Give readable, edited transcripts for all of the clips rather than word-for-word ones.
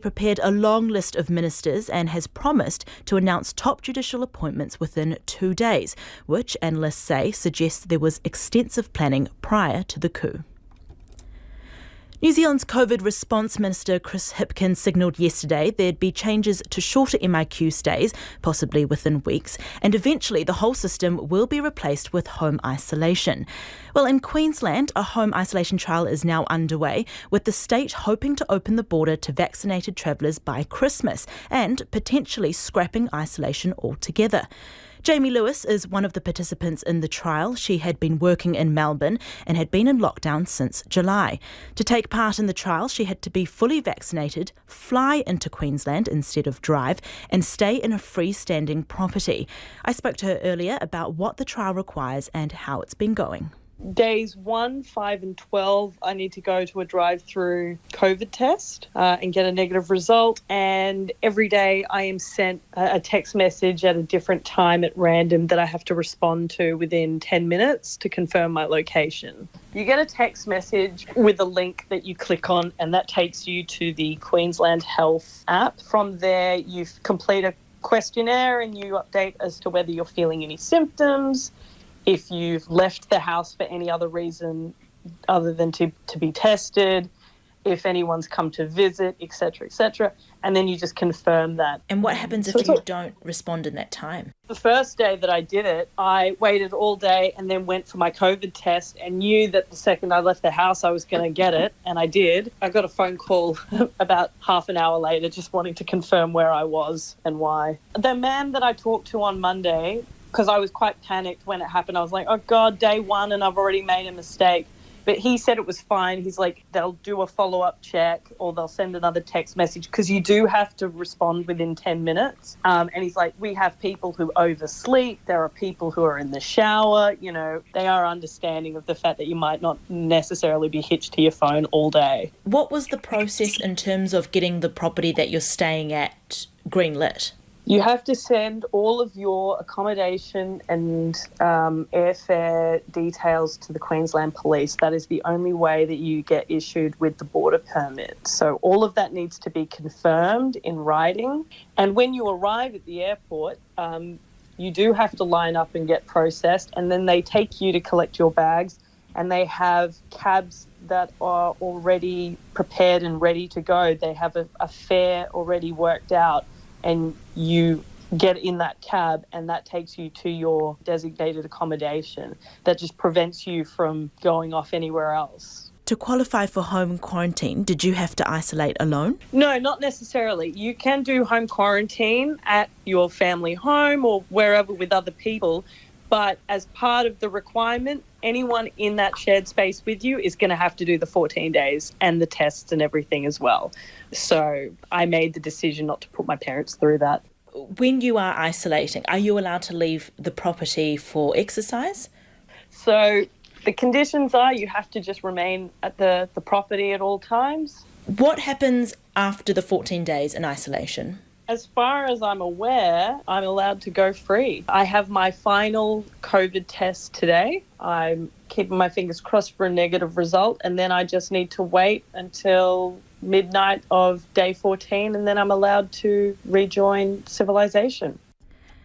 prepared a long list of ministers and has promised to announce top judicial appointments within 2 days, which analysts say suggests there was extensive planning prior to the coup. New Zealand's COVID response minister Chris Hipkins signalled yesterday there'd be changes to shorter MIQ stays, possibly within weeks, and eventually the whole system will be replaced with home isolation. Well, in Queensland, a home isolation trial is now underway, with the state hoping to open the border to vaccinated travellers by Christmas and potentially scrapping isolation altogether. Jamie Lewis is one of the participants in the trial. She had been working in Melbourne and had been in lockdown since July. To take part in the trial, she had to be fully vaccinated, fly into Queensland instead of drive, and stay in a freestanding property. I spoke to her earlier about what the trial requires and how it's been going. Days 1, 5 and 12, I need to go to a drive-through COVID test and get a negative result. And every day I am sent a text message at a different time at random that I have to respond to within 10 minutes to confirm my location. You get a text message with a link that you click on, and that takes you to the Queensland Health app. From there, you complete a questionnaire and you update as to whether you're feeling any symptoms, if you've left the house for any other reason other than to be tested, if anyone's come to visit, etc., and then you just confirm that. And what happens if you don't respond in that time? The first day that I did it, I waited all day and then went for my COVID test and knew that the second I left the house I was going to get it, and I did. I got a phone call about half an hour later just wanting to confirm where I was and why. The man that I talked to on Monday, because I was quite panicked when it happened. I was like, oh God, day 1 and I've already made a mistake. But he said it was fine. He's like, they'll do a follow-up check or they'll send another text message because you do have to respond within 10 minutes. And he's like, we have people who oversleep. There are people who are in the shower. You know, they are understanding of the fact that you might not necessarily be hitched to your phone all day. What was the process in terms of getting the property that you're staying at green-lit? You have to send all of your accommodation and airfare details to the Queensland Police. That is the only way that you get issued with the border permit. So all of that needs to be confirmed in writing. And when you arrive at the airport, you do have to line up and get processed. And then they take you to collect your bags. And they have cabs that are already prepared and ready to go. They have a fare already worked out. And you get in that cab and that takes you to your designated accommodation. That just prevents you from going off anywhere else. To qualify for home quarantine, did you have to isolate alone? No, not necessarily. You can do home quarantine at your family home or wherever with other people. But as part of the requirement, anyone in that shared space with you is going to have to do the 14 days and the tests and everything as well. So I made the decision not to put my parents through that. When you are isolating, are you allowed to leave the property for exercise? So the conditions are you have to just remain at the property at all times. What happens after the 14 days in isolation? As far as I'm aware, I'm allowed to go free. I have my final COVID test today. I'm keeping my fingers crossed for a negative result, and then I just need to wait until midnight of day 14, and then I'm allowed to rejoin civilization.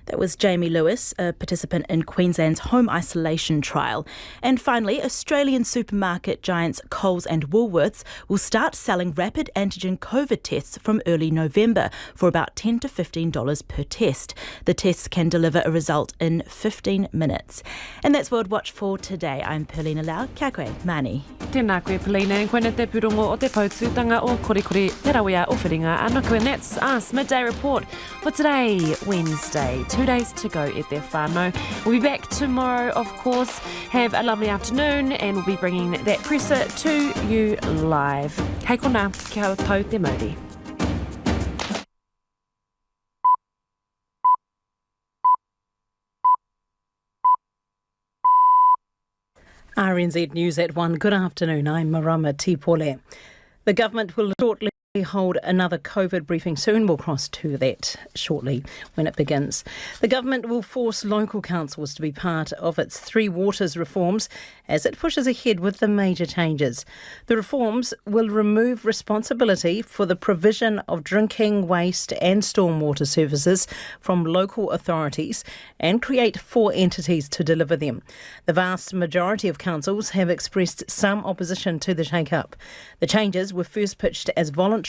That was Jamie Lewis, a participant in Queensland's home isolation trial. And finally, Australian supermarket giants Coles and Woolworths will start selling rapid antigen COVID tests from early November for about $10 to $15 per test. The tests can deliver a result in 15 minutes. And that's World Watch for today. I'm Perlina Lau. Kia koe, Mani. Tēnā koe Perlina, koe te pūrongo o te pautūtanga o korikori te rawia o whiringa ana koe. And that's us, Midday Report for today, Wednesday. 2 days to go at their whānau. We'll be back tomorrow, of course. Have a lovely afternoon, and we'll be bringing that presser to you live. Hei kona, kia tau te mauri. RNZ News at 1. Good afternoon. I'm Marama Tipole. The government will shortly We hold another COVID briefing soon. We'll cross to that shortly when it begins. The government will force local councils to be part of its Three Waters reforms as it pushes ahead with the major changes. The reforms will remove responsibility for the provision of drinking, waste and stormwater services from local authorities and create 4 entities to deliver them. The vast majority of councils have expressed some opposition to the shake-up. The changes were first pitched as voluntary,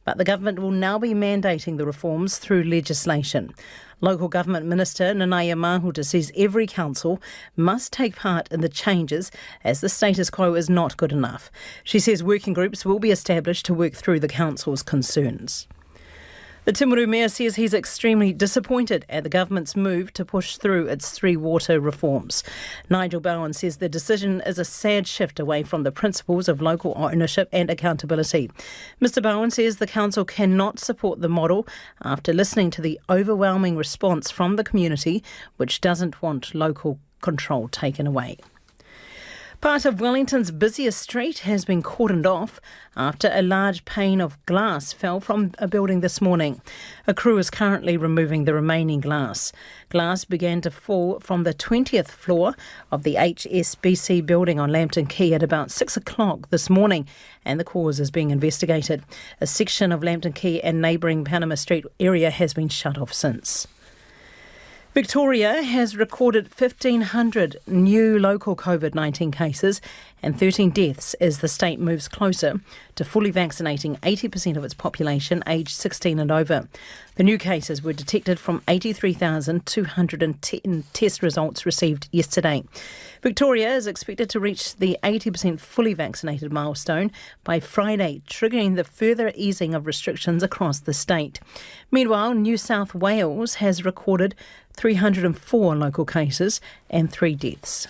but the government will now be mandating the reforms through legislation. Local Government Minister Nanaia Mahuta says every council must take part in the changes as the status quo is not good enough. She says working groups will be established to work through the council's concerns. The Timaru Mayor says he's extremely disappointed at the government's move to push through its Three Water reforms. Nigel Bowen says the decision is a sad shift away from the principles of local ownership and accountability. Mr Bowen says the council cannot support the model after listening to the overwhelming response from the community, which doesn't want local control taken away. Part of Wellington's busiest street has been cordoned off after a large pane of glass fell from a building this morning. A crew is currently removing the remaining glass. Glass began to fall from the 20th floor of the HSBC building on Lambton Quay at about 6 o'clock this morning, and the cause is being investigated. A section of Lambton Quay and neighbouring Panama Street area has been shut off since. Victoria has recorded 1,500 new local COVID-19 cases and 13 deaths as the state moves closer to fully vaccinating 80% of its population aged 16 and over. The new cases were detected from 83,210 test results received yesterday. Victoria is expected to reach the 80% fully vaccinated milestone by Friday, triggering the further easing of restrictions across the state. Meanwhile, New South Wales has recorded 304 local cases and 3 deaths.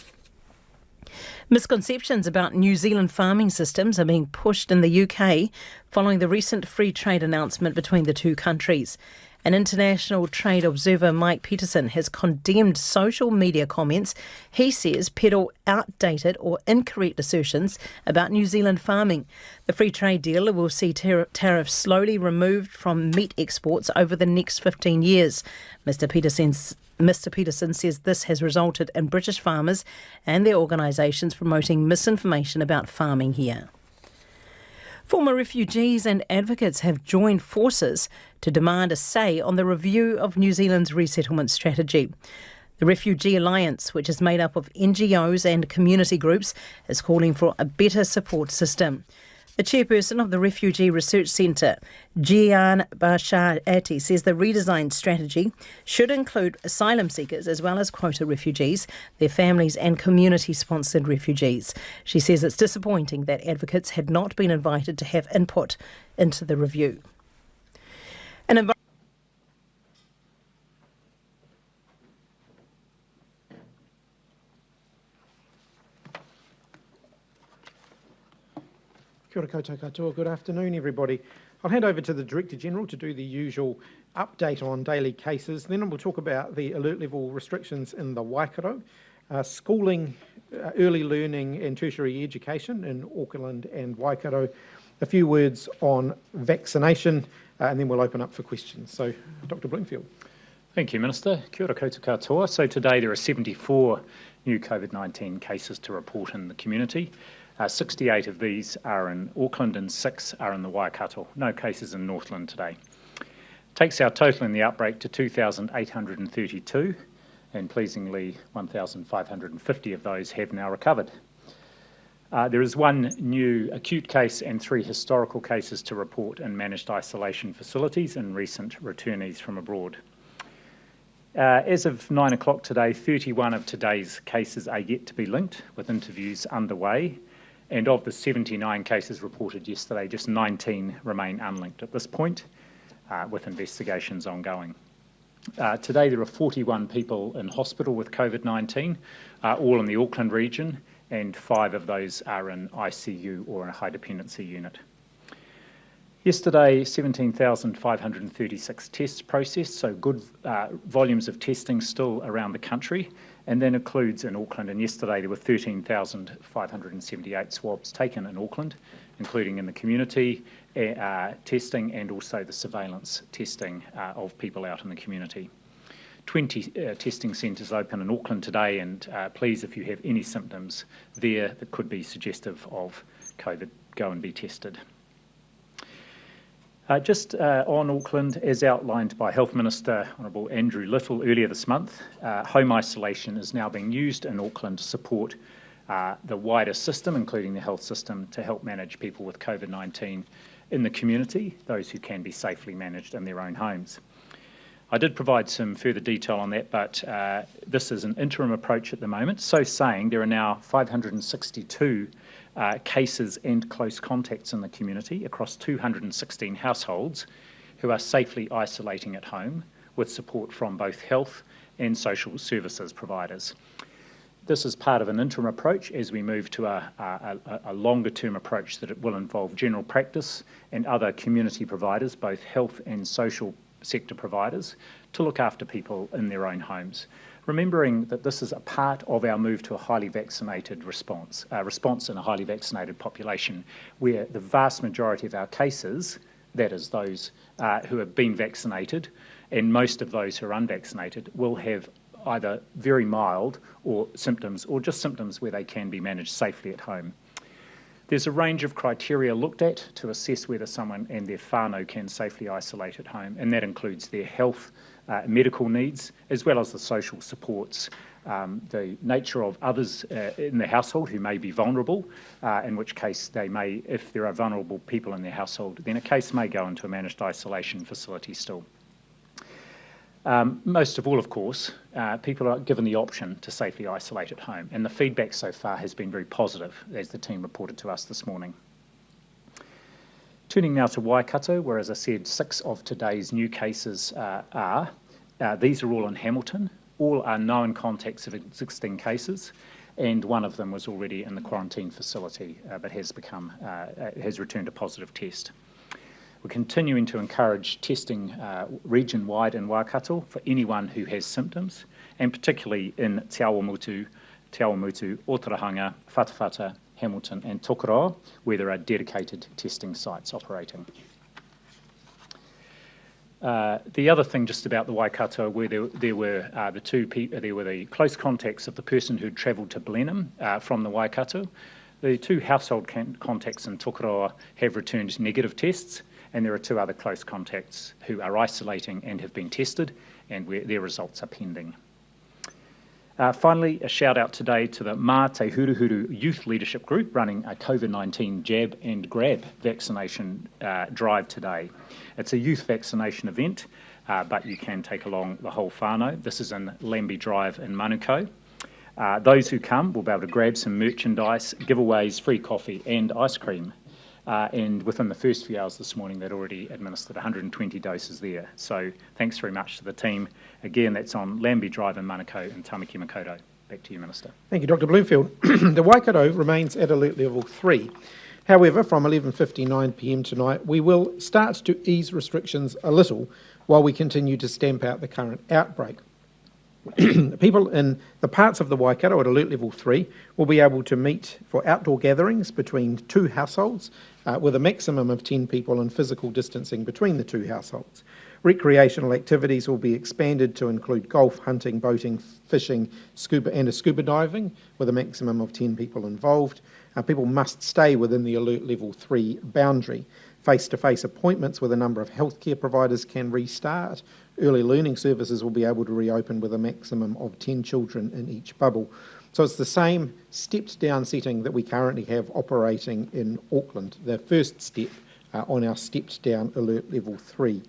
Misconceptions about New Zealand farming systems are being pushed in the UK following the recent free trade announcement between the two countries. An international trade observer, Mike Peterson, has condemned social media comments he says peddle outdated or incorrect assertions about New Zealand farming. The free trade deal will see tariffs slowly removed from meat exports over the next 15 years. Mr. Peterson says this has resulted in British farmers and their organisations promoting misinformation about farming here. Former refugees and advocates have joined forces to demand a say on the review of New Zealand's resettlement strategy. The Refugee Alliance, which is made up of NGOs and community groups, is calling for a better support system. The chairperson of the Refugee Research Centre, Gian Bashar-Ati, says the redesigned strategy should include asylum seekers as well as quota refugees, their families and community-sponsored refugees. She says it's disappointing that advocates had not been invited to have input into the review. Kia ora koutou katoa. Good afternoon, everybody. I'll hand over to the Director General to do the usual update on daily cases. Then we'll talk about the alert level restrictions in the Waikato, schooling, early learning and tertiary education in Auckland and Waikato, a few words on vaccination, and then we'll open up for questions. So, Dr. Bloomfield. Thank you, Minister. Kia ora koutou katoa. So today there are 74 new COVID-19 cases to report in the community. 68 of these are in Auckland and 6 are in the Waikato. No cases in Northland today. Takes our total in the outbreak to 2,832, and pleasingly 1,550 of those have now recovered. There is 1 new acute case and 3 historical cases to report in managed isolation facilities and recent returnees from abroad. As of 9 o'clock today, 31 of today's cases are yet to be linked, with interviews underway. And of the 79 cases reported yesterday, just 19 remain unlinked at this point, with investigations ongoing. Today there are 41 people in hospital with COVID-19, all in the Auckland region, and 5 of those are in ICU or a high dependency unit. Yesterday, 17,536 tests processed, so good volumes of testing still around the country, and that includes in Auckland. And yesterday there were 13,578 swabs taken in Auckland, including in the community testing and also the surveillance testing of people out in the community. 20 testing centres open in Auckland today, and please, if you have any symptoms there that could be suggestive of COVID, go and be tested. Just on Auckland, as outlined by Health Minister Honourable Andrew Little earlier this month, home isolation is now being used in Auckland to support the wider system, including the health system, to help manage people with COVID-19 in the community, those who can be safely managed in their own homes. I did provide some further detail on that, but this is an interim approach at the moment. So saying, there are now 562 cases and close contacts in the community across 216 households who are safely isolating at home with support from both health and social services providers. This is part of an interim approach as we move to a longer-term approach that it will involve general practice and other community providers, both health and social sector providers, to look after people in their own homes. Remembering that this is a part of our move to a highly vaccinated response in a highly vaccinated population, where the vast majority of our cases, that is those who have been vaccinated, and most of those who are unvaccinated, will have either very mild or symptoms, or just symptoms where they can be managed safely at home. There's a range of criteria looked at to assess whether someone and their whānau can safely isolate at home, and that includes their health, medical needs, as well as the social supports, the nature of others in the household who may be vulnerable, in which case they may, if there are vulnerable people in their household, then a case may go into a managed isolation facility still. Most of all, of course, people are given the option to safely isolate at home, and the feedback so far has been very positive, as the team reported to us this morning. Turning now to Waikato, where, as I said, 6 of today's new cases are. These are all in Hamilton. All are known contacts of existing cases, and one of them was already in the quarantine facility, but has returned a positive test. We're continuing to encourage testing region-wide in Waikato for anyone who has symptoms, and particularly in Te Awamutu, Otarahanga, Whatawhata, Hamilton and Tokoroa, where there are dedicated testing sites operating. The other thing just about the Waikato, where there were the close contacts of the person who'd travelled to Blenheim from the Waikato. The 2 household contacts in Tokoroa have returned negative tests, and there are 2 other close contacts who are isolating and have been tested, and their results are pending. Finally, a shout out today to the Mā Te Huruhuru Youth Leadership Group running a COVID-19 jab and grab vaccination drive today. It's a youth vaccination event, but you can take along the whole whānau. This is in Lambie Drive in Manukau. Those who come will be able to grab some merchandise, giveaways, free coffee and ice cream. And within the first few hours this morning, they'd already administered 120 doses there. So thanks very much to the team. Again, that's on Lambie Drive in Manukau and Tamaki Makaurau. Back to you, Minister. Thank you, Dr Bloomfield. The Waikato remains at alert level 3. However, from 11:59pm tonight, we will start to ease restrictions a little while we continue to stamp out the current outbreak. People in the parts of the Waikato at alert level 3 will be able to meet for outdoor gatherings between 2 households with a maximum of 10 people and physical distancing between the 2 households. Recreational activities will be expanded to include golf, hunting, boating, fishing, scuba diving with a maximum of 10 people involved. People must stay within the alert level 3 boundary. Face-to-face appointments with a number of healthcare providers can restart. Early learning services will be able to reopen with a maximum of 10 children in each bubble. So it's the same stepped down setting that we currently have operating in Auckland, the first step on our stepped down alert level 3.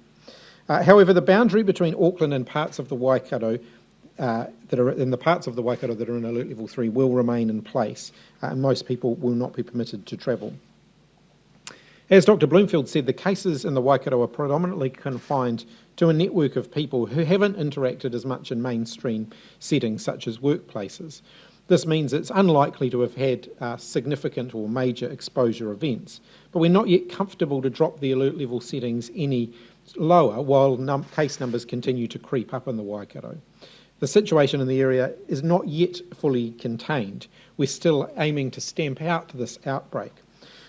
However, the boundary between Auckland and parts of the Waikato that are in alert level 3 will remain in place, and most people will not be permitted to travel. As Dr Bloomfield said, the cases in the Waikato are predominantly confined to a network of people who haven't interacted as much in mainstream settings such as workplaces. This means it's unlikely to have had significant or major exposure events, but we're not yet comfortable to drop the alert level settings any lower while case numbers continue to creep up in the Waikato. The situation in the area is not yet fully contained. We're still aiming to stamp out this outbreak.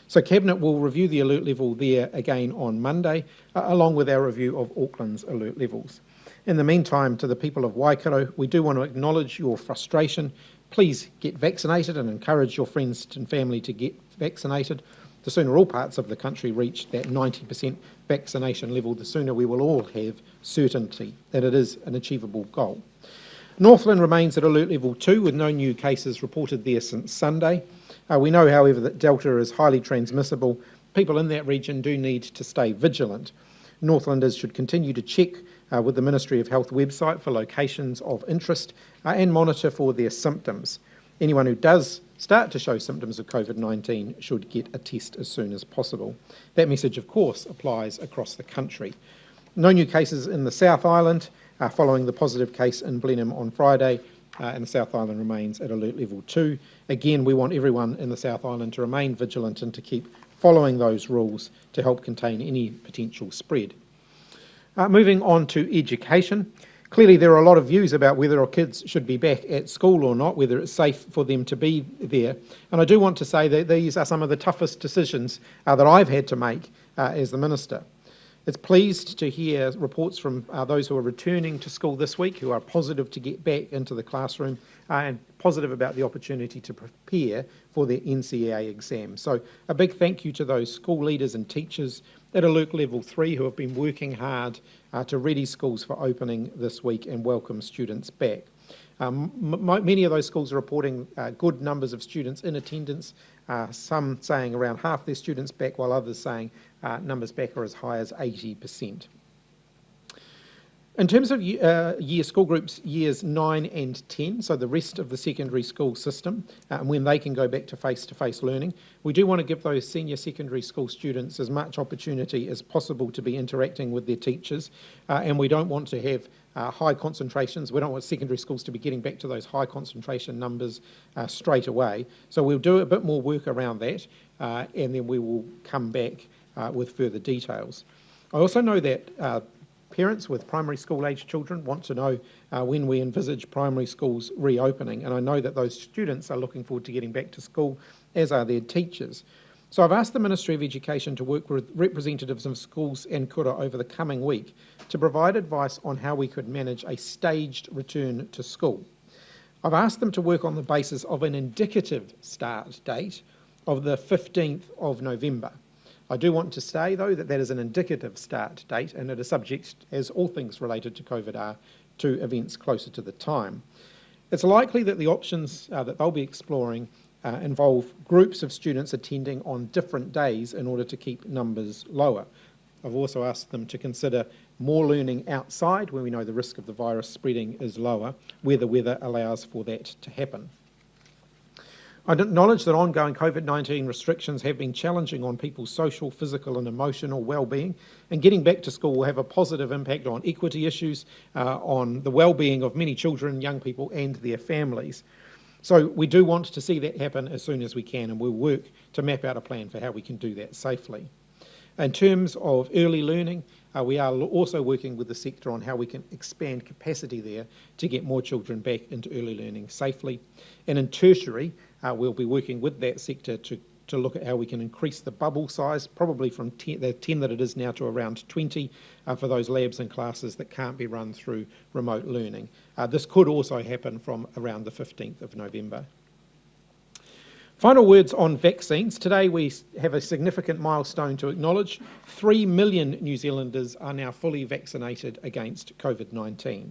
So Cabinet will review the alert level there again on Monday, along with our review of Auckland's alert levels. In the meantime, to the people of Waikato, we do want to acknowledge your frustration. Please get vaccinated and encourage your friends and family to get vaccinated. The sooner all parts of the country reach that 90% vaccination level, the sooner we will all have certainty that it is an achievable goal. Northland remains at alert level 2 with no new cases reported there since Sunday. We know, however, that Delta is highly transmissible. People in that region do need to stay vigilant. Northlanders should continue to check with the Ministry of Health website for locations of interest and monitor for their symptoms. Anyone who does start to show symptoms of COVID-19 should get a test as soon as possible. That message, of course, applies across the country. No new cases in the South Island following the positive case in Blenheim on Friday, and the South Island remains at alert level 2. Again, we want everyone in the South Island to remain vigilant and to keep following those rules to help contain any potential spread. Moving on to education. Clearly there are a lot of views about whether our kids should be back at school or not, whether it's safe for them to be there. And I do want to say that these are some of the toughest decisions that I've had to make as the Minister. It's pleased to hear reports from those who are returning to school this week, who are positive to get back into the classroom and positive about the opportunity to prepare for their NCEA exam. So a big thank you to those school leaders and teachers at Alert Level 3 who have been working hard to ready schools for opening this week and welcome students back. Many of those schools are reporting good numbers of students in attendance, some saying around half their students back, while others saying numbers back are as high as 80%. In terms of year school groups, years 9 and 10, so the rest of the secondary school system, when they can go back to face-to-face learning, we do want to give those senior secondary school students as much opportunity as possible to be interacting with their teachers, and we don't want to have high concentrations. We don't want secondary schools to be getting back to those high concentration numbers straight away. So we'll do a bit more work around that, and then we will come back with further details. I also know that parents with primary school age children want to know when we envisage primary schools reopening, and I know that those students are looking forward to getting back to school, as are their teachers. So I've asked the Ministry of Education to work with representatives of schools and kura over the coming week to provide advice on how we could manage a staged return to school. I've asked them to work on the basis of an indicative start date of the 15th of November. I do want to say, though, that that is an indicative start date and it is subject, as all things related to COVID are, to events closer to the time. It's likely that the options that they'll be exploring involve groups of students attending on different days in order to keep numbers lower. I've also asked them to consider more learning outside where we know the risk of the virus spreading is lower, where the weather allows for that to happen. I acknowledge that ongoing COVID-19 restrictions have been challenging on people's social, physical and emotional well-being, and getting back to school will have a positive impact on equity issues, on the well-being of many children, young people and their families. So we do want to see that happen as soon as we can, and we'll work to map out a plan for how we can do that safely. In terms of early learning, we are also working with the sector on how we can expand capacity there to get more children back into early learning safely. And in tertiary, we'll be working with that sector to look at how we can increase the bubble size, probably from the 10 that it is now to around 20 for those labs and classes that can't be run through remote learning. This could also happen from around the 15th of November. Final words on vaccines. Today we have a significant milestone to acknowledge. 3 million New Zealanders are now fully vaccinated against COVID-19.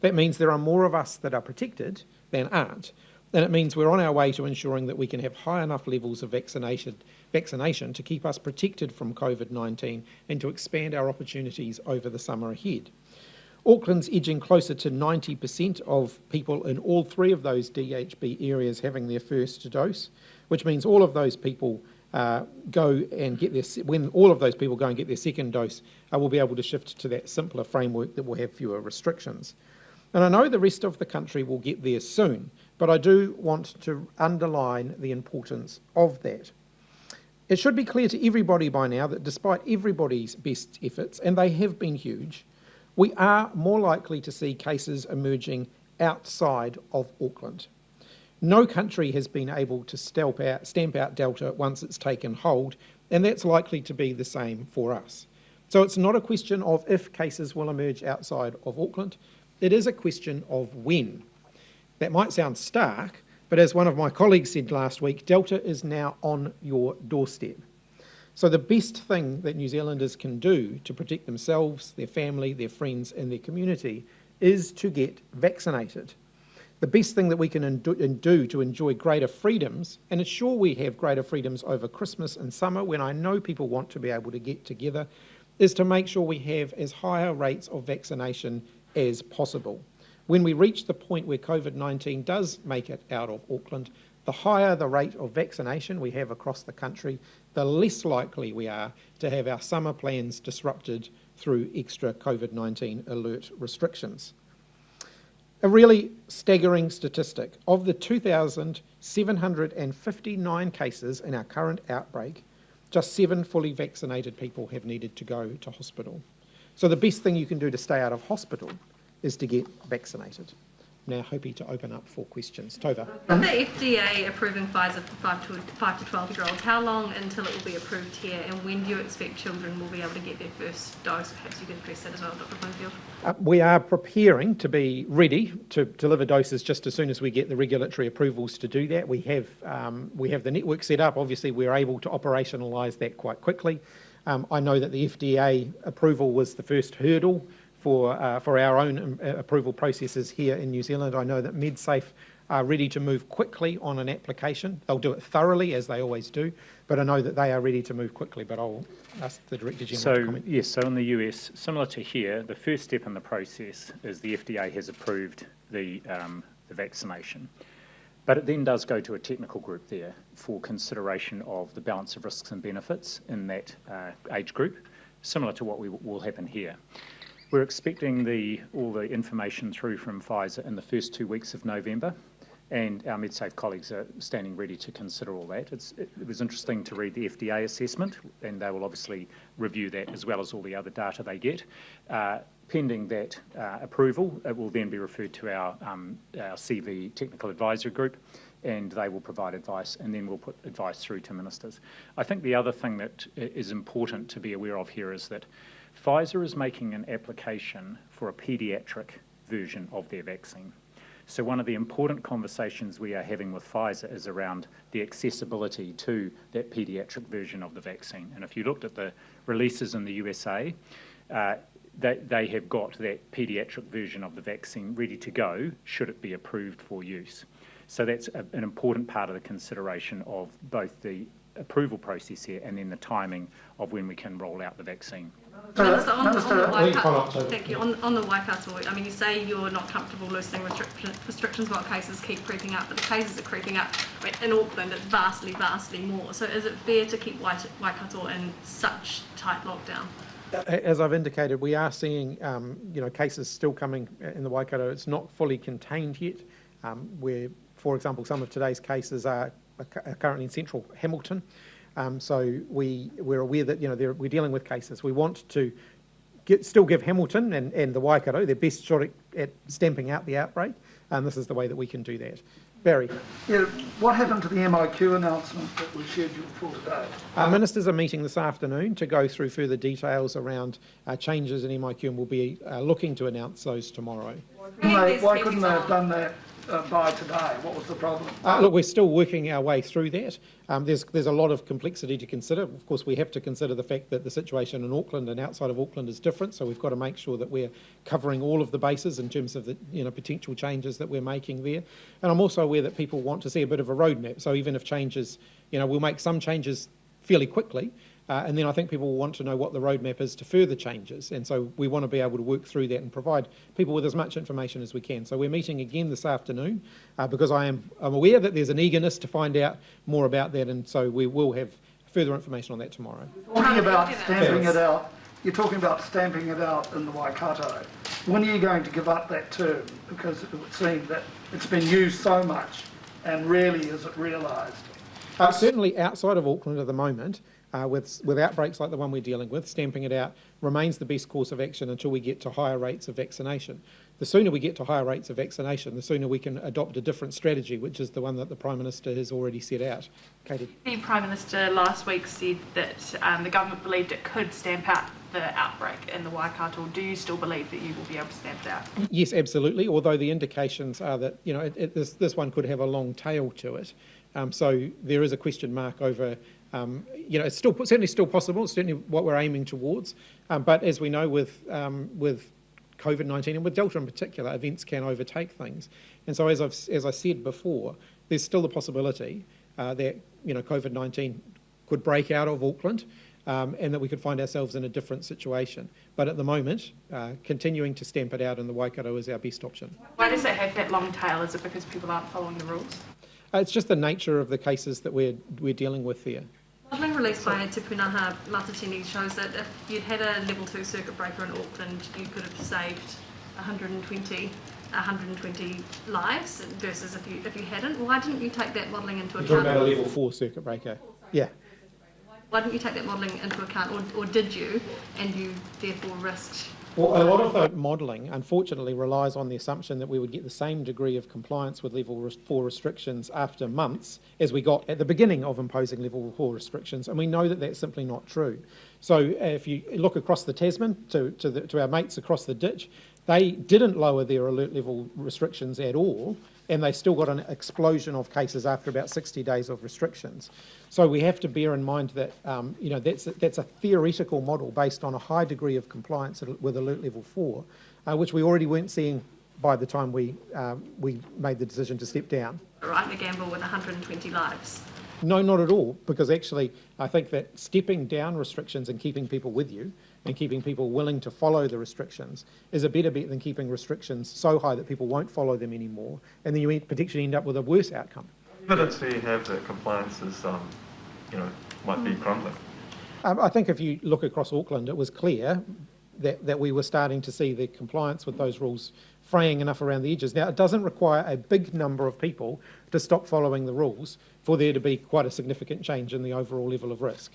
That means there are more of us that are protected than aren't. And it means we're on our way to ensuring that we can have high enough levels of vaccination to keep us protected from COVID-19 and to expand our opportunities over the summer ahead. Auckland's edging closer to 90% of people in all three of those DHB areas having their first dose, which means all of those people when all of those people go and get their second dose, we'll be able to shift to that simpler framework that will have fewer restrictions. And I know the rest of the country will get there soon, but I do want to underline the importance of that. It should be clear to everybody by now that despite everybody's best efforts, and they have been huge, we are more likely to see cases emerging outside of Auckland. No country has been able to stamp out Delta once it's taken hold, and that's likely to be the same for us. So it's not a question of if cases will emerge outside of Auckland, it is a question of when. That might sound stark, but as one of my colleagues said last week, Delta is now on your doorstep. So the best thing that New Zealanders can do to protect themselves, their family, their friends and their community is to get vaccinated. The best thing that we can do to enjoy greater freedoms, and it's sure we have greater freedoms over Christmas and summer when I know people want to be able to get together, is to make sure we have as higher rates of vaccination as possible. When we reach the point where COVID-19 does make it out of Auckland, the higher the rate of vaccination we have across the country, the less likely we are to have our summer plans disrupted through extra COVID-19 alert restrictions. A really staggering statistic, of the 2,759 cases in our current outbreak, just 7 fully vaccinated people have needed to go to hospital. So the best thing you can do to stay out of hospital is to get vaccinated. Now happy to open up for questions. Tova. The FDA approving Pfizer for 5 to 12-year-olds, how long until it will be approved here, and when do you expect children will be able to get their first dose? Perhaps you could address that as well, Dr. Bloomfield. We are preparing to be ready to deliver doses just as soon as we get the regulatory approvals to do that. We have the network set up. Obviously, we're able to operationalise that quite quickly. I know that the FDA approval was the first hurdle for our own approval processes here in New Zealand. I know that MedSafe are ready to move quickly on an application. They'll do it thoroughly, as they always do, but I know that they are ready to move quickly, but I'll ask the Director General to comment. Yes, so in the US, similar to here, the first step in the process is the FDA has approved the vaccination. But it then does go to a technical group there for consideration of the balance of risks and benefits in that age group, similar to what will happen here. We're expecting all the information through from Pfizer in the first 2 weeks of November, and our MedSafe colleagues are standing ready to consider all that. It was interesting to read the FDA assessment, and they will obviously review that as well as all the other data they get. Pending that approval, it will then be referred to our CV technical advisory group, and they will provide advice, and then we'll put advice through to ministers. I think the other thing that is important to be aware of here is that Pfizer is making an application for a paediatric version of their vaccine. So one of the important conversations we are having with Pfizer is around the accessibility to that paediatric version of the vaccine. And if you looked at the releases in the USA, they have got that paediatric version of the vaccine ready to go should it be approved for use. So that's an important part of the consideration of both the approval process here and then the timing of when we can roll out the vaccine. Minister, on the Waikato, I mean, you say you're not comfortable loosening restrictions while cases keep creeping up, but the cases are creeping up. I mean, in Auckland, it's vastly, vastly more. So is it fair to keep Waikato in such tight lockdown? As I've indicated, we are seeing cases still coming in the Waikato. It's not fully contained yet. Where, for example, some of today's cases are currently in central Hamilton. So we're aware that we're dealing with cases. We want to still give Hamilton and the Waikato their best shot at stamping out the outbreak, and this is the way that we can do that. Barry. Yeah, what happened to the MIQ announcement that was scheduled for today? Ministers are meeting this afternoon to go through further details around changes in MIQ, and we'll be looking to announce those tomorrow. Why couldn't they have done that by today? What was the problem? Look, we're still working our way through that. There's a lot of complexity to consider. Of course, we have to consider the fact that the situation in Auckland and outside of Auckland is different, so we've got to make sure that we're covering all of the bases in terms of the potential changes that we're making there. And I'm also aware that people want to see a bit of a roadmap. So even if changes, we'll make some changes fairly quickly, and then I think people will want to know what the roadmap is to further changes. And so we want to be able to work through that and provide people with as much information as we can. So we're meeting again this afternoon because I'm aware that there's an eagerness to find out more about that, and so we will have further information on that tomorrow. Talking about stamping it out, you're talking about stamping it out in the Waikato. When are you going to give up that term? Because it would seem that it's been used so much, and rarely is it realised. Certainly outside of Auckland at the moment, with outbreaks like the one we're dealing with, stamping it out remains the best course of action until we get to higher rates of vaccination. The sooner we get to higher rates of vaccination, the sooner we can adopt a different strategy, which is the one that the Prime Minister has already set out. Katie. The Prime Minister last week said that the government believed it could stamp out the outbreak in the Waikato. Do you still believe that you will be able to stamp it out? Yes, absolutely, although the indications are that this one could have a long tail to it. So there is a question mark over, it's certainly still possible, it's certainly what we're aiming towards. But as we know with Covid-19 and with Delta in particular, events can overtake things. And so as I said before, there's still the possibility that Covid-19 could break out of Auckland and that we could find ourselves in a different situation. But at the moment, continuing to stamp it out in the Waikato is our best option. Why does it have that long tail? Is it because people aren't following the rules? It's just the nature of the cases that we're dealing with there. Modelling released by Te Punaha Matatini shows that if you'd had a level 2 circuit breaker in Auckland, you could have saved 120 lives versus if you hadn't. Why didn't you take that modelling into account? You're talking about a level 4 circuit breaker. Yeah. Why didn't you take that modelling into account, or did you, and you therefore risked? Well, a lot of the modelling, unfortunately, relies on the assumption that we would get the same degree of compliance with level 4 restrictions after months as we got at the beginning of imposing level 4 restrictions, and we know that that's simply not true. So if you look across the Tasman to our mates across the ditch, they didn't lower their alert level restrictions at all, and they still got an explosion of cases after about 60 days of restrictions. So we have to bear in mind that that's a theoretical model based on a high degree of compliance with alert level 4, which we already weren't seeing by the time we made the decision to step down. Right, the gamble with 120 lives. No, not at all, because actually I think that stepping down restrictions and keeping people with you and keeping people willing to follow the restrictions is a better bet than keeping restrictions so high that people won't follow them anymore, and then you potentially end up with a worse outcome. Evidence do you have that compliance is, might be crumbling? I think if you look across Auckland, it was clear that we were starting to see the compliance with those rules fraying enough around the edges. Now, it doesn't require a big number of people to stop following the rules for there to be quite a significant change in the overall level of risk.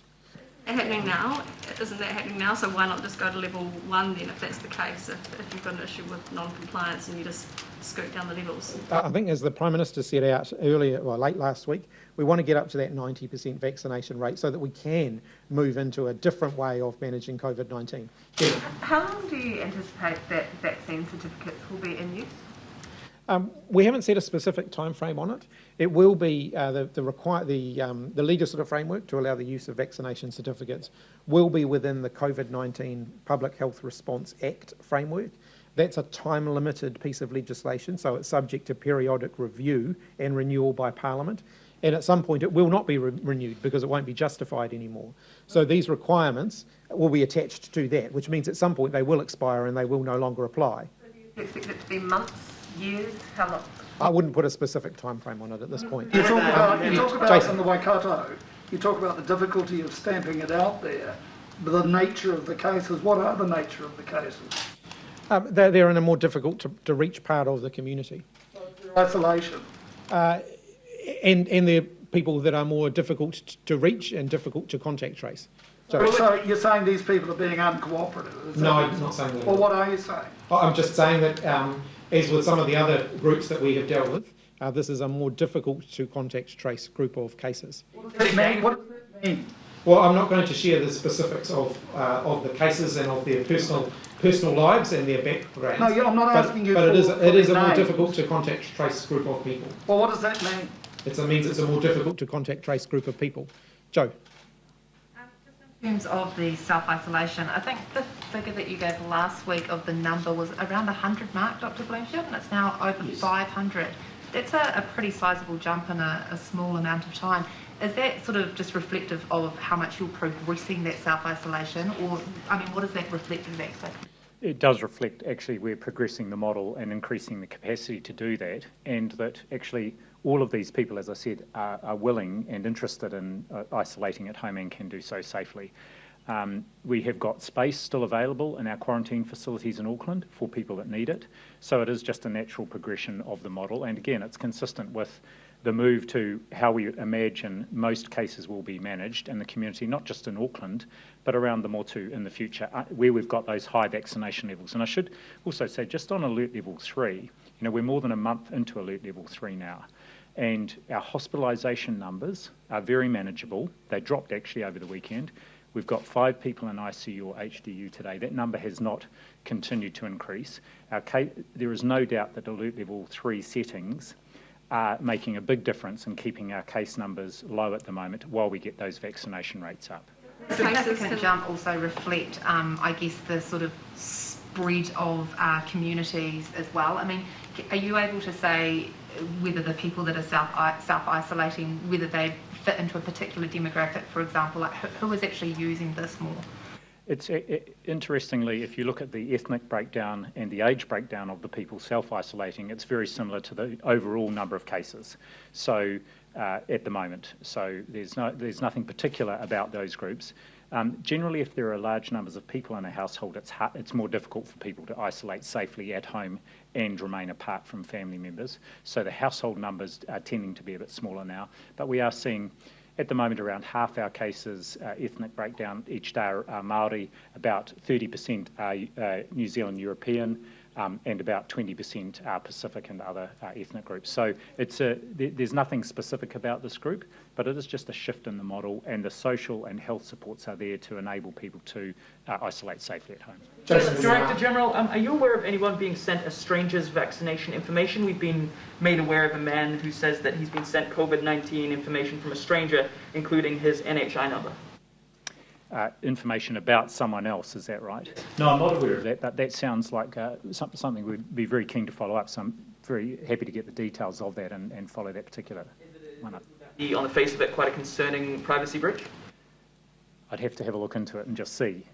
Happening now? Isn't that happening now? So why not just go to level 1 then, if that's the case, if you've got an issue with non-compliance and you just scoot down the levels? I think as the Prime Minister set out late last week, we want to get up to that 90% vaccination rate so that we can move into a different way of managing Covid-19. Yeah. How long do you anticipate that vaccine certificates will be in use? We haven't set a specific time frame on it. It will be the legislative framework to allow the use of vaccination certificates will be within the Covid-19 Public Health Response Act framework. That's a time-limited piece of legislation, so it's subject to periodic review and renewal by Parliament. And at some point it will not be renewed because it won't be justified anymore. So these requirements will be attached to that, which means at some point they will expire and they will no longer apply. So do you expect it to be months, years, how long? I wouldn't put a specific time frame on it at this point. You talk about in the Waikato, you talk about the difficulty of stamping it out there, but the nature of the cases. What are the nature of the cases? They're in a more difficult to reach part of the community. Isolation. And they're people that are more difficult to reach and difficult to contact trace. So you're saying these people are being uncooperative? No, I'm not saying that. Well, what are you saying? I'm just saying that, as with some of the other groups that we have dealt with, this is a more difficult to contact trace group of cases. What does that mean? Well, I'm not going to share the specifics of the cases and of their personal lives and their backgrounds. No, I'm not asking you. But it is a more names. difficult to contact trace group of people. Well, what does that mean? It means it's a more difficult to contact trace group of people. Joe. In terms of the self-isolation, I think the figure that you gave last week of the number was around 100 mark, Dr. Bloomfield, and it's now over 500. That's a pretty sizable jump in a small amount of time. Is that sort of just reflective of how much you're progressing that self-isolation, or, what is that reflective of exactly? It does reflect, actually, we're progressing the model and increasing the capacity to do that, and that actually all of these people, as I said, are willing and interested in isolating at home and can do so safely. We have got space still available in our quarantine facilities in Auckland for people that need it, so it is just a natural progression of the model, and again, it's consistent with the move to how we imagine most cases will be managed in the community, not just in Auckland, but around the Motu in the future, where we've got those high vaccination levels. And I should also say, just on alert level 3, we're more than a month into alert level 3 now, and our hospitalisation numbers are very manageable. They dropped actually over the weekend. We've got 5 people in ICU or HDU today. That number has not continued to increase. There is no doubt that alert level 3 settings are making a big difference in keeping our case numbers low at the moment while we get those vaccination rates up. The significant jump also reflect, I guess, the sort of spread of communities as well. I mean, are you able to say whether the people that are self-isolating, whether they fit into a particular demographic, for example, like who is actually using this more? It's interestingly, if you look at the ethnic breakdown and the age breakdown of the people self-isolating, it's very similar to the overall number of cases. So at the moment, so there's nothing particular about those groups. Generally, if there are large numbers of people in a household, it's more difficult for people to isolate safely at home and remain apart from family members. So the household numbers are tending to be a bit smaller now, but we are seeing at the moment around half our cases, ethnic breakdown each day are Māori, about 30% are New Zealand European, and about 20% are Pacific and other ethnic groups. So there's nothing specific about this group, but it is just a shift in the model, and the social and health supports are there to enable people to isolate safely at home. Director General, are you aware of anyone being sent a stranger's vaccination information? We've been made aware of a man who says that he's been sent COVID-19 information from a stranger, including his NHI number. Information about someone else, is that right? No, I'm not aware of that, but that sounds like something we'd be very keen to follow up, so I'm very happy to get the details of that and follow that particular one up. On the face of it, quite a concerning privacy breach? I'd have to have a look into it and just see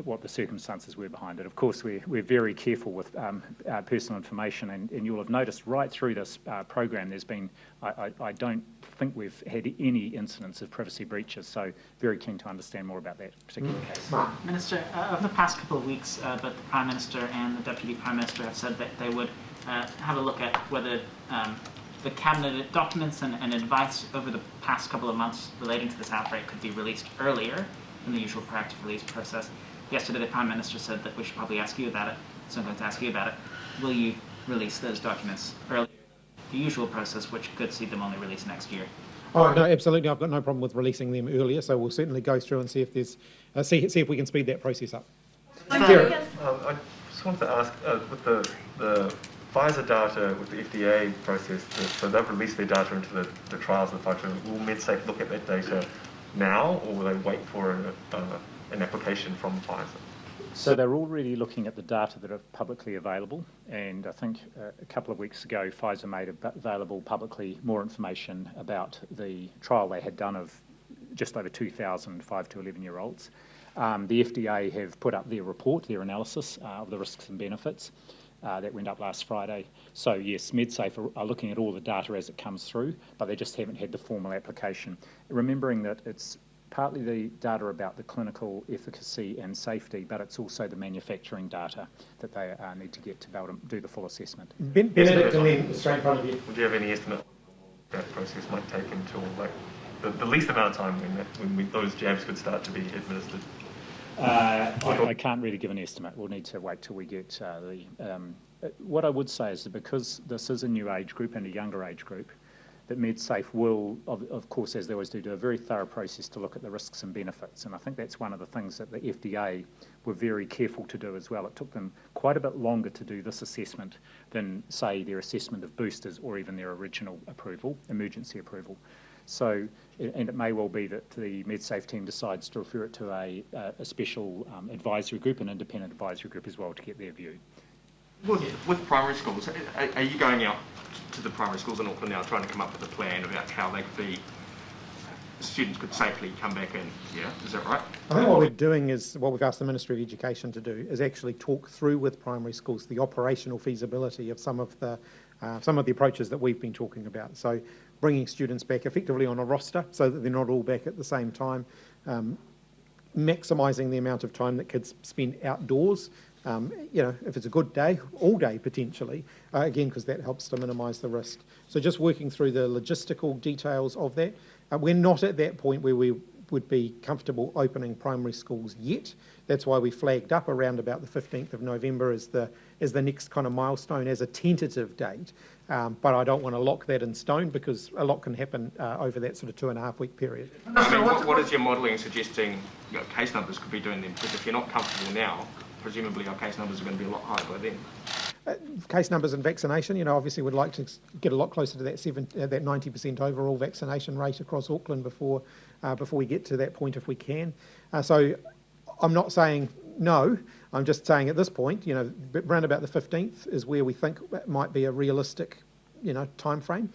what the circumstances were behind it. Of course, we're very careful with personal information, and you'll have noticed right through this program there's been, I don't think we've had any incidents of privacy breaches, so very keen to understand more about that particular case. Minister, over the past couple of weeks, both the Prime Minister and the Deputy Prime Minister have said that they would have a look at whether the Cabinet documents and advice over the past couple of months relating to this outbreak could be released earlier than the usual proactive release process. Yesterday, the Prime Minister said that we should probably ask you about it, so I'm going to ask you about it. Will you release those documents earlier than the usual process, which could see them only released next year? Oh, no, absolutely. I've got no problem with releasing them earlier, so we'll certainly go through and see if there's see if we can speed that process up. I just wanted to ask, with the Pfizer data, with the FDA process, so they've released their data into the trials of the Pfizer. Will MedSafe look at that data now, or will they wait for an application from Pfizer? So they're already looking at the data that are publicly available, and I think a couple of weeks ago Pfizer made available publicly more information about the trial they had done of just over 2,000 5 to 11-year-olds. The FDA have put up their report, their analysis of the risks and benefits. That went up last Friday. So yes, MedSafe are looking at all the data as it comes through, but they just haven't had the formal application. Remembering that it's partly the data about the clinical efficacy and safety, but it's also the manufacturing data that they need to get to be able to do the full assessment. Benedict, and then straight in front of you. Would you have any estimate that process might take until the least amount of time when those jabs could start to be administered? I can't really give an estimate. We'll need to wait till we get what I would say is that because this is a new age group and a younger age group, that MedSafe will, of course, as they always do a very thorough process to look at the risks and benefits. And I think that's one of the things that the FDA were very careful to do as well. It took them quite a bit longer to do this assessment than, say, their assessment of boosters or even their original approval, emergency approval. So, and it may well be that the MedSafe team decides to refer it to a special advisory group, an independent advisory group as well, to get their view. With primary schools, are you going out to the primary schools in Auckland now trying to come up with a plan about how students could safely come back in? Yeah, is that right? I think what we're doing is, what we've asked the Ministry of Education to do, is actually talk through with primary schools the operational feasibility of some of the approaches that we've been talking about. So bringing students back effectively on a roster so that they're not all back at the same time, maximising the amount of time that kids spend outdoors If it's a good day, all day potentially, again, because that helps to minimise the risk. So just working through the logistical details of that. We're not at that point where we would be comfortable opening primary schools yet. That's why we flagged up around about the 15th of November as the next kind of milestone as a tentative date. But I don't want to lock that in stone because a lot can happen over that sort of 2.5 week period. I mean, what is your modelling suggesting case numbers could be doing then? Because if you're not comfortable now, presumably our case numbers are going to be a lot higher by then. Case numbers and vaccination, obviously we'd like to get a lot closer to that 90% overall vaccination rate across Auckland before we get to that point if we can. So I'm not saying no, I'm just saying at this point, around about the 15th is where we think that might be a realistic, time frame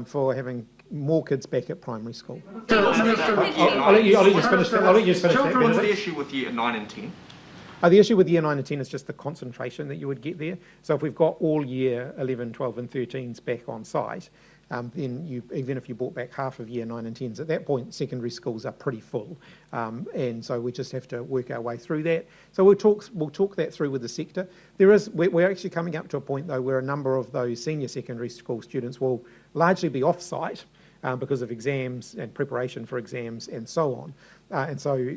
for having more kids back at primary school. I'll let you just finish that. What's the issue with year 9 and 10? The issue with year 9 and 10 is just the concentration that you would get there. So if we've got all year 11, 12 and 13s back on site, then even if you brought back half of year 9 and 10s, at that point secondary schools are pretty full. And so we just have to work our way through that. So we'll talk that through with the sector. We're actually coming up to a point though where a number of those senior secondary school students will largely be off-site because of exams and preparation for exams and so on. And so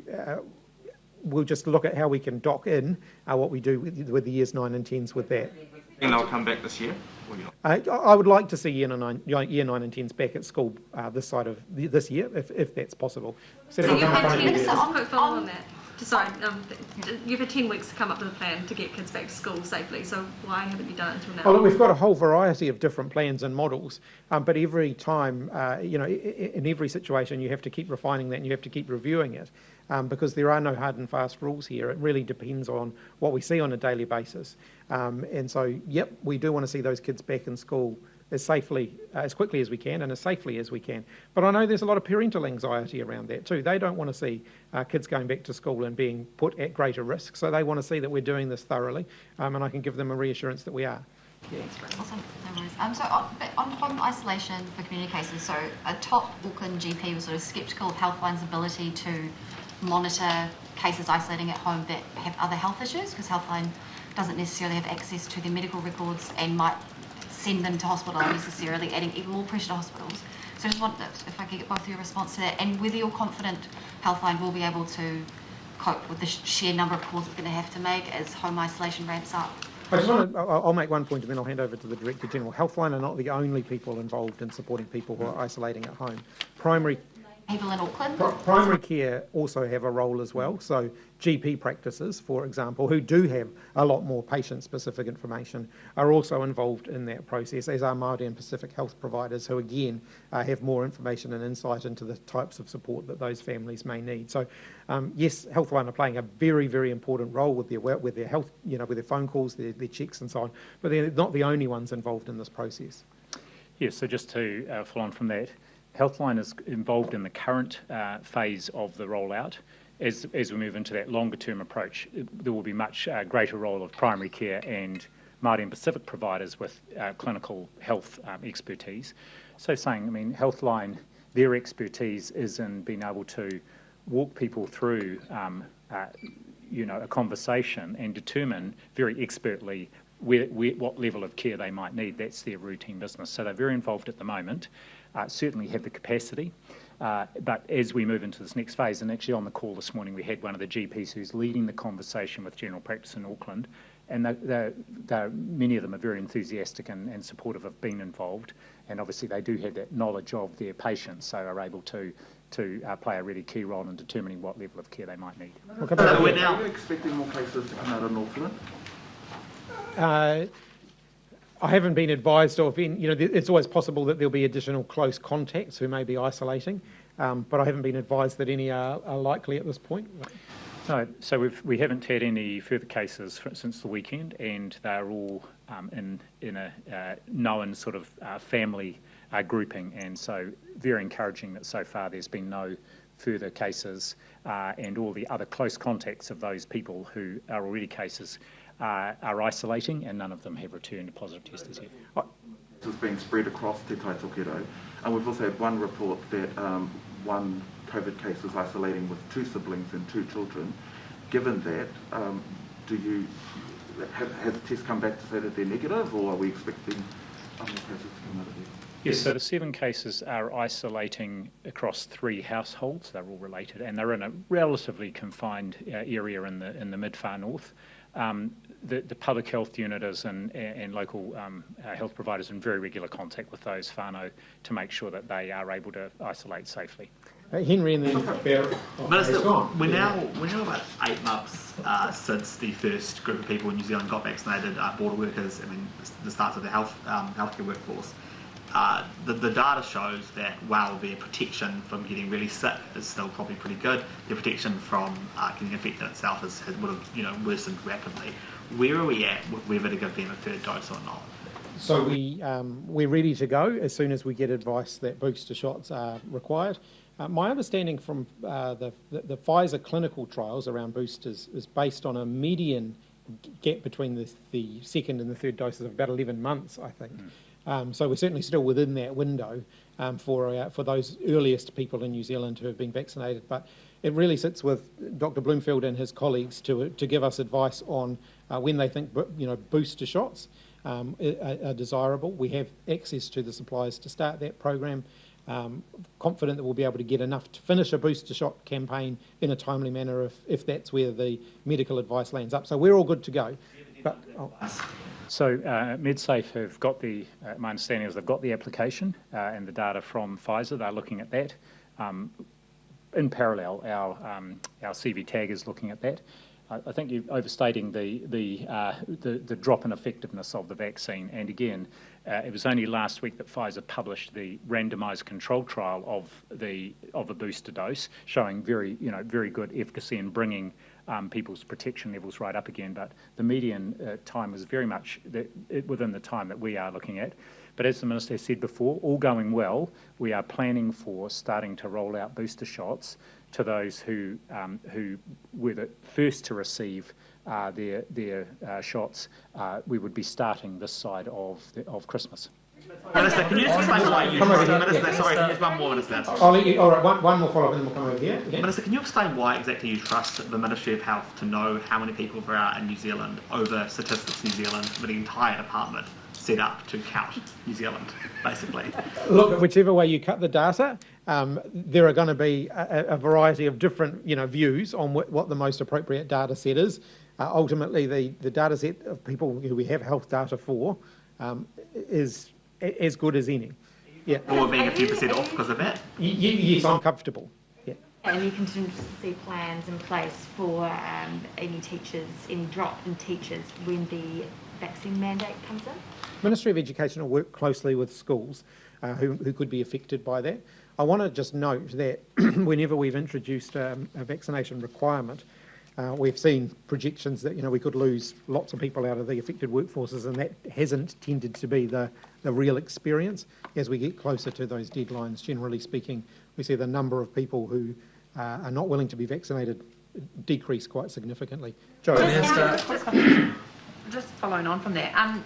we'll just look at how we can dock in what we do with the years 9 and 10s with that. And they'll come back this year? I would like to see year 9 and 10s back at school this side of this year, if that's possible. So you've had 10 weeks, quick follow on that. Sorry, you've had 10 weeks to come up with a plan to get kids back to school safely, so why haven't you done it until now? Well, look, we've got a whole variety of different plans and models, but every time, in every situation, you have to keep refining that and you have to keep reviewing it because there are no hard and fast rules here. It really depends on what we see on a daily basis. And so, yep, we do want to see those kids back in school as quickly as we can and as safely as we can. But I know there's a lot of parental anxiety around that too. They don't want to see kids going back to school and being put at greater risk. So they want to see that we're doing this thoroughly, and I can give them a reassurance that we are. Yeah. Awesome, no worries. So on home isolation for community cases, so a top Auckland GP was sort of sceptical of Healthline's ability to monitor cases isolating at home that have other health issues, because Healthline doesn't necessarily have access to their medical records and might send them to hospital unnecessarily, adding even more pressure to hospitals. So I just want, if I could get both of your response to that, and whether you're confident Healthline will be able to cope with the sheer number of calls it's going to have to make as home isolation ramps up. I'll make one point and then I'll hand over to the Director General. Healthline are not the only people involved in supporting people who are isolating at home. People in Auckland? Primary care also have a role as well. So GP practices, for example, who do have a lot more patient-specific information, are also involved in that process, as are Māori and Pacific health providers, who again have more information and insight into the types of support that those families may need. So yes, Healthline are playing a very, very important role with their health, with their phone calls, their checks and so on, but they're not the only ones involved in this process. Yes, so just to follow on from that, Healthline is involved in the current phase of the rollout. As we move into that longer term approach, there will be much greater role of primary care and Māori and Pacific providers with clinical health expertise. So Healthline, their expertise is in being able to walk people through a conversation and determine very expertly what level of care they might need. That's their routine business. So they're very involved at the moment. Certainly have the capacity, but as we move into this next phase, and actually on the call this morning we had one of the GPs who's leading the conversation with general practice in Auckland, and many of them are very enthusiastic and supportive of being involved, and obviously they do have that knowledge of their patients, so are able to play a really key role in determining what level of care they might need. Are you now expecting more cases to come out in Auckland? I haven't been advised of it's always possible that there'll be additional close contacts who may be isolating, but I haven't been advised that any are likely at this point. No, so we haven't had any further cases since the weekend, and they're all in a known sort of family grouping, and so very encouraging that so far there's been no further cases, and all the other close contacts of those people who are already cases are isolating, and none of them have returned a positive test as yet. This has been spread across Te Tai Tokerau, and we've also had one report that one COVID case was isolating with 2 siblings and 2 children. Given that, has the test come back to say that they're negative, or are we expecting other cases to come out of there? Yes, so the 7 cases are isolating across 3 households. They're all related, and they're in a relatively confined area in the mid-far north. The public health unit is and local health providers in very regular contact with those whānau to make sure that they are able to isolate safely. Henry and then Minister, we're now about 8 months since the first group of people in New Zealand got vaccinated, border workers, the start of the healthcare workforce. The data shows that while their protection from getting really sick is still probably pretty good, their protection from getting infected itself would have worsened rapidly. Where are we at with whether to give them a 3rd dose or not? So we're ready to go as soon as we get advice that booster shots are required. My understanding from the Pfizer clinical trials around boosters is based on a median gap between the 2nd and the 3rd doses of about 11 months, I think. So we're certainly still within that window for those earliest people in New Zealand who have been vaccinated. But it really sits with Dr. Bloomfield and his colleagues to give us advice on when they think booster shots are desirable. We have access to the supplies to start that program. Confident that we'll be able to get enough to finish a booster shot campaign in a timely manner if that's where the medical advice lands up. So we're all good to go. But, So MedSafe have got my understanding is they've got the application and the data from Pfizer. They're looking at that. In parallel, our CV tag is looking at that. I think you're overstating the drop in effectiveness of the vaccine. And again, it was only last week that Pfizer published the randomised control trial of a booster dose, showing very good efficacy in bringing people's protection levels right up again. But the median time was very much within the time that we are looking at. But as the Minister said before, all going well, we are planning for starting to roll out booster shots to those who were the first to receive their shots. We would be starting this side of Christmas. Minister, can you just explain why you trust... Sorry, just one more, Minister. All right, one more follow-up and then we'll come over here. Okay. Minister, can you explain why exactly you trust the Ministry of Health to know how many people there are in New Zealand over Statistics New Zealand with the entire department set up to count New Zealand, basically? Look, whichever way you cut the data, there are going to be a variety of different views on what the most appropriate data set is. Ultimately, the data set of people who we have health data for is as good as any. Yeah. Or being a few % off because of that? Yes, I'm comfortable. Yeah. Any contingency plans in place for any drop in teachers when the vaccine mandate comes in? Ministry of Education will work closely with schools who could be affected by that. I want to just note that whenever we've introduced a vaccination requirement, we've seen projections that we could lose lots of people out of the affected workforces, and that hasn't tended to be the real experience. As we get closer to those deadlines, generally speaking, we see the number of people who are not willing to be vaccinated decrease quite significantly. Jo. Just following on from that,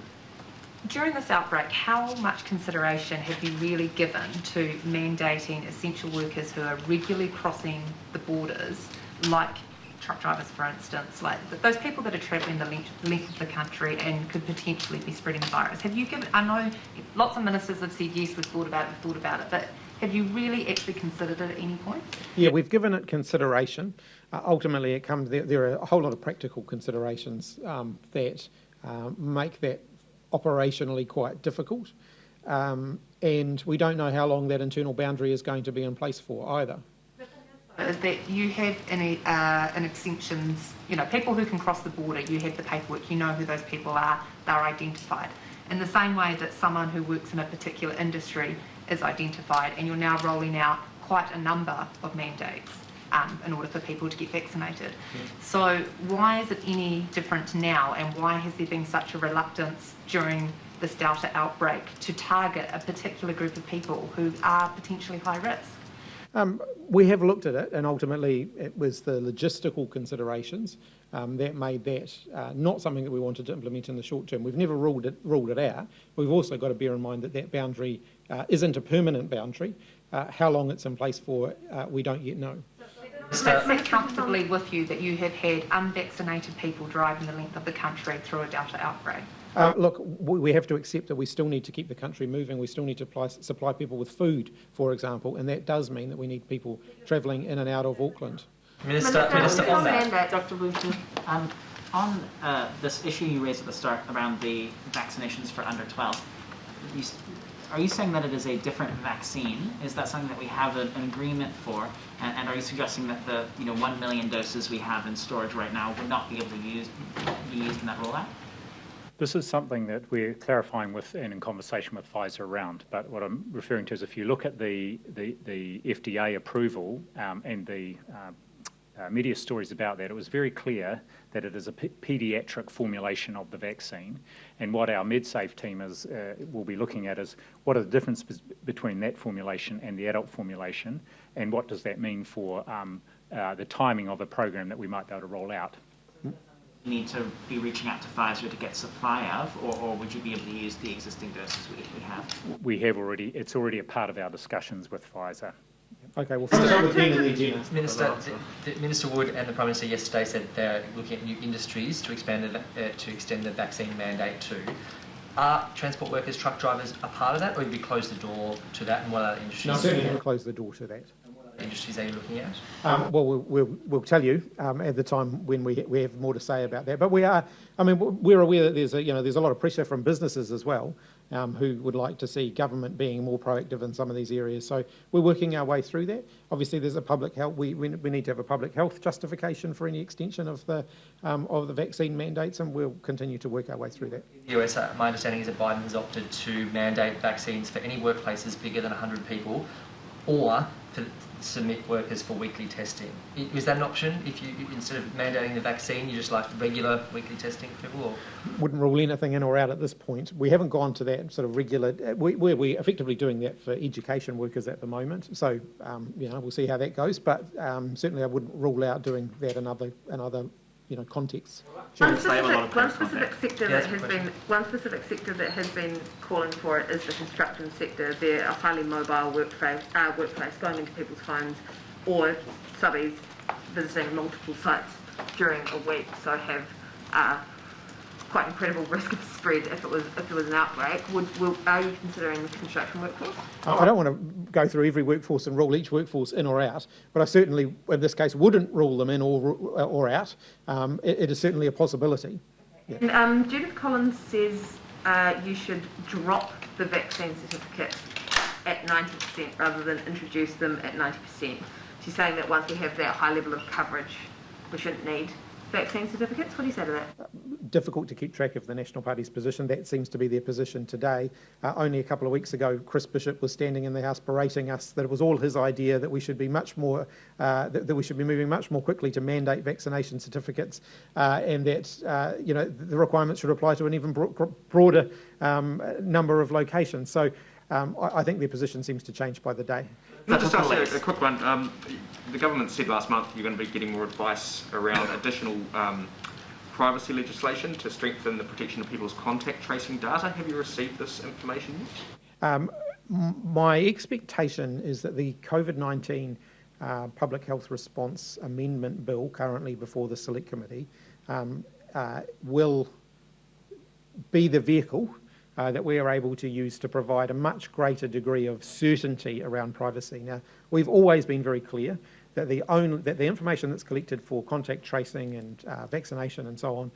during this outbreak, how much consideration have you really given to mandating essential workers who are regularly crossing the borders, like truck drivers, for instance, like those people that are travelling the length of the country and could potentially be spreading the virus? Have you given? I know lots of ministers have said yes, we've thought about it, but have you really actually considered it at any point? Yeah, we've given it consideration. Ultimately, there are a whole lot of practical considerations that make that operationally quite difficult, and we don't know how long that internal boundary is going to be in place for either. Is that you have an exemptions, people who can cross the border, you have the paperwork, you know who those people are, they're identified. In the same way that someone who works in a particular industry is identified, and you're now rolling out quite a number of mandates in order for people to get vaccinated. So why is it any different now, and why has there been such a reluctance during this Delta outbreak to target a particular group of people who are potentially high risk? We have looked at it, and ultimately it was the logistical considerations that made that not something that we wanted to implement in the short term. We've never ruled it out. We've also got to bear in mind that boundary isn't a permanent boundary. How long it's in place for, we don't yet know. Does it sit comfortably with you that you have had unvaccinated people driving the length of the country through a Delta outbreak? Look, we have to accept that we still need to keep the country moving. We still need to supply people with food, for example, and that does mean that we need people travelling in and out of Auckland. Minister on that, Dr. Bloomfield. On this issue you raised at the start around the vaccinations for under 12, are you saying that it is a different vaccine? Is that something that we have an agreement for? And are you suggesting that the 1 million doses we have in storage right now would not be able to be used in that rollout? This is something that we're clarifying with and in conversation with Pfizer around. But what I'm referring to is if you look at the FDA approval and the media stories about that, it was very clear that it is a paediatric formulation of the vaccine. And what our MedSafe team will be looking at is what are the differences between that formulation and the adult formulation, and what does that mean for the timing of a program that we might be able to roll out. Need to be reaching out to Pfizer to get supply of, or would you be able to use the existing doses we have? We have already, it's already a part of our discussions with Pfizer. Okay, well, start with Gina and then Gina. Minister Wood and the Prime Minister yesterday said they're looking at new industries to extend the vaccine mandate to. Are transport workers, truck drivers a part of that, or have you closed the door to that, and what other industries? No, certainly haven't closed the door to that. Industries are you looking at? Well, we'll tell you at the time when we have more to say about that. But we are, we're aware that there's a lot of pressure from businesses as well, who would like to see government being more proactive in some of these areas. So we're working our way through that. Obviously, there's a public health. We need to have a public health justification for any extension of the vaccine mandates, and we'll continue to work our way through that. In the US, my understanding is that Biden has opted to mandate vaccines for any workplaces bigger than 100 people, or to submit workers for weekly testing. Is that an option? If you, instead of mandating the vaccine, you just like regular weekly testing for people? Or? Wouldn't rule anything in or out at this point. We haven't gone to that sort of regular. We're effectively doing that for education workers at the moment. So we'll see how that goes. But certainly, I wouldn't rule out doing that in other contexts. One specific sector that has been calling for it is the construction sector. They're a highly mobile workplace, going into people's homes, or subbies visiting multiple sites during a week, so have quite incredible risk of spread if there was an outbreak. Are you considering the construction workforce? I don't want to go through every workforce and rule each workforce in or out, but I certainly, in this case, wouldn't rule them in or out. It is certainly a possibility. Yeah. And Judith Collins says you should drop the vaccine certificate at 90% rather than introduce them at 90%. She's saying that once we have that high level of coverage, we shouldn't need vaccine certificates. What do you say to that? Difficult to keep track of the National Party's position. That seems to be their position today. Only a couple of weeks ago, Chris Bishop was standing in the House berating us that it was all his idea, that we should be much more, that we should be moving much more quickly to mandate vaccination certificates, and that the requirements should apply to an even broader number of locations. So I think their position seems to change by the day. Can I just ask a quick one? The government said last month you're going to be getting more advice around additional privacy legislation to strengthen the protection of people's contact tracing data. Have you received this information yet? My expectation is that the COVID-19 Public Health Response Amendment Bill, currently before the Select Committee, will be the vehicle that we are able to use to provide a much greater degree of certainty around privacy. Now, we've always been very clear that the information that's collected for contact tracing and vaccination and so on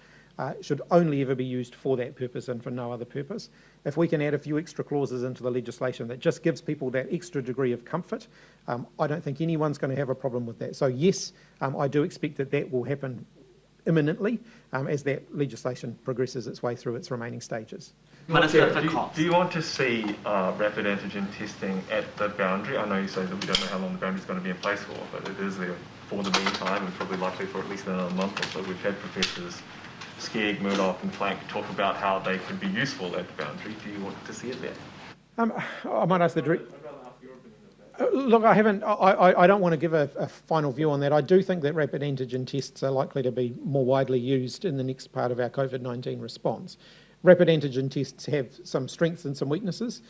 should only ever be used for that purpose and for no other purpose. If we can add a few extra clauses into the legislation that just gives people that extra degree of comfort, I don't think anyone's going to have a problem with that. So yes, I do expect that will happen imminently as that legislation progresses its way through its remaining stages. Do you want to see rapid antigen testing at the boundary? I know you say that we don't know how long the boundary is going to be in place for, but it is there for the meantime and probably likely for at least another month or so. We've had professors Skegg, Murdoch and Planck talk about how they could be useful at the boundary. Do you want to see it there? I might ask the director. Look, I haven't. I don't want to give a final view on that. I do think that rapid antigen tests are likely to be more widely used in the next part of our COVID-19 response. Rapid antigen tests have some strengths and some weaknesses.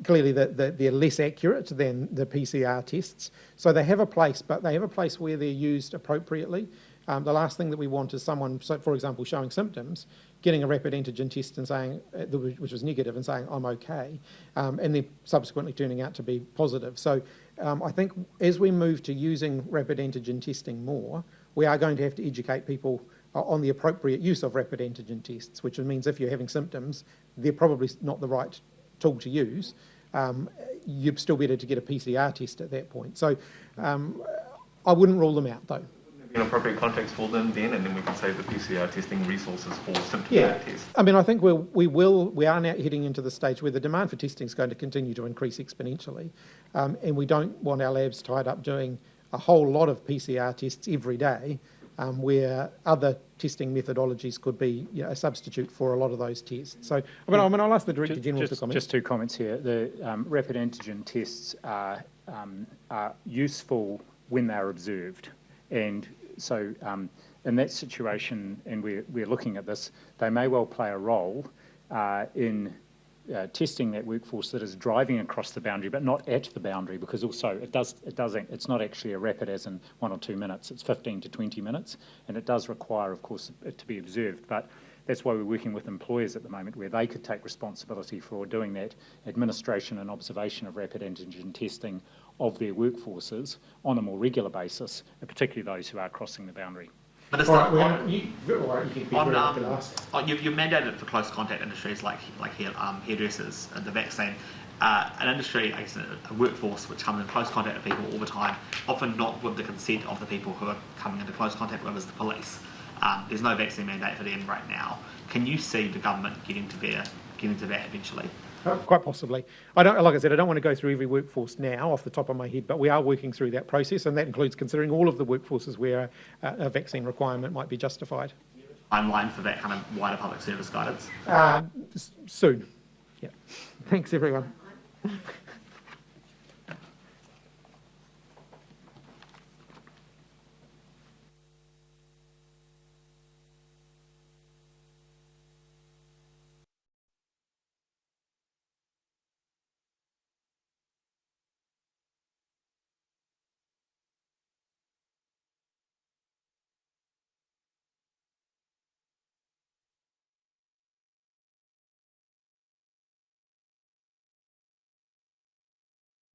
clearly they're less accurate than the PCR tests. So they have a place, but they have a place where they're used appropriately. The last thing that we want is someone, so for example, showing symptoms, getting a rapid antigen test and saying, which was negative, and saying, I'm okay, and then subsequently turning out to be positive. So I think as we move to using rapid antigen testing more, we are going to have to educate people on the appropriate use of rapid antigen tests, which means if you're having symptoms, they're probably not the right tool to use. You're still better to get a PCR test at that point. So I wouldn't rule them out, though. An appropriate context for them then, and then we can save the PCR testing resources for symptomatic tests. I mean, I think we are now heading into the stage where the demand for testing is going to continue to increase exponentially, and we don't want our labs tied up doing a whole lot of PCR tests every day, where other testing methodologies could be a substitute for a lot of those tests. So, I'll ask the Director General to comment. Just 2 comments here. The rapid antigen tests are useful when they're observed, and so in that situation, and we're looking at this, they may well play a role in testing that workforce that is driving across the boundary, but not at the boundary, because also it's not actually a rapid as in 1 or 2 minutes, it's 15 to 20 minutes, and it does require, of course, it to be observed. But that's why we're working with employers at the moment, where they could take responsibility for doing that administration and observation of rapid antigen testing of their workforces on a more regular basis, particularly those who are crossing the boundary. But you've mandated it for close contact industries like hairdressers and the vaccine. An industry, I guess, a workforce which comes in close contact with people all the time, often not with the consent of the people who are coming into close contact with, as the police. There's no vaccine mandate for them right now. Can you see the government getting to that eventually? Quite possibly. Like I said, I don't want to go through every workforce now off the top of my head, but we are working through that process, and that includes considering all of the workforces where a vaccine requirement might be justified. Timeline for that kind of wider public service guidance? Soon. Yeah. Thanks, everyone.